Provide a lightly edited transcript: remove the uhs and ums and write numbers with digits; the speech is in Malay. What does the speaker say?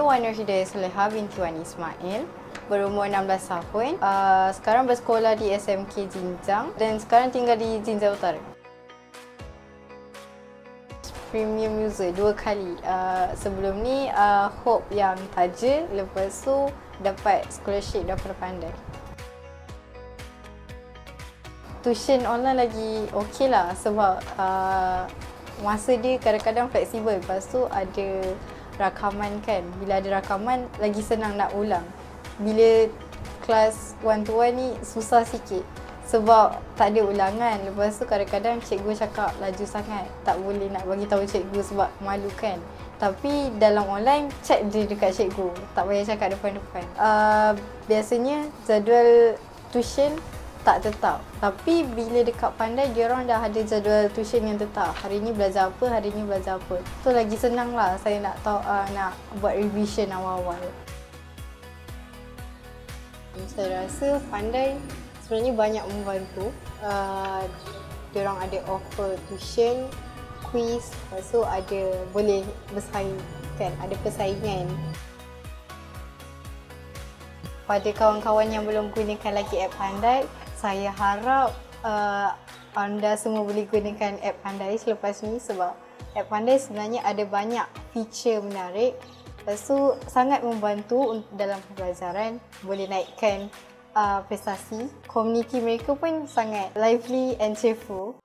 Wan Nurhidayah Soleha binti Wan Ismail, berumur 16 tahun. Sekarang bersekolah di SMK Jinjang dan sekarang tinggal di Jinjang Utara. Premium user 2 kali. Sebelum ni Hope yang taja, lepas tu dapat scholarship daripada Pandai. Tuition online lagi okey lah sebab masa dia kadang-kadang fleksibel. Lepas tu ada rakaman kan. Bila ada rakaman lagi senang nak ulang. Bila kelas one to one ni susah sikit sebab tak ada ulangan. Lepas tu kadang-kadang cikgu cakap laju sangat. Tak boleh nak bagi tahu cikgu sebab malu kan. Tapi dalam online chat je dekat cikgu. Tak payah cakap depan-depan. Biasanya jadual tuition tak tetap. Tapi bila dekat Pandai, diorang dah ada jadual tuition yang tetap. Hari ni belajar apa, hari ni belajar apa. So lagi senang lah saya nak tahu, nak buat revision awal-awal. Saya rasa Pandai sebenarnya banyak membantu. Diorang ada offer tuition, quiz, lepas tu ada boleh bersaing kan, ada persaingan. Pada kawan-kawan yang belum gunakan lagi app Pandai, saya harap anda semua boleh gunakan app Pandai selepas ni sebab app Pandai sebenarnya ada banyak feature menarik. Lepas tu sangat membantu dalam pembelajaran, boleh naikkan prestasi. Komuniti mereka pun sangat lively and cheerful.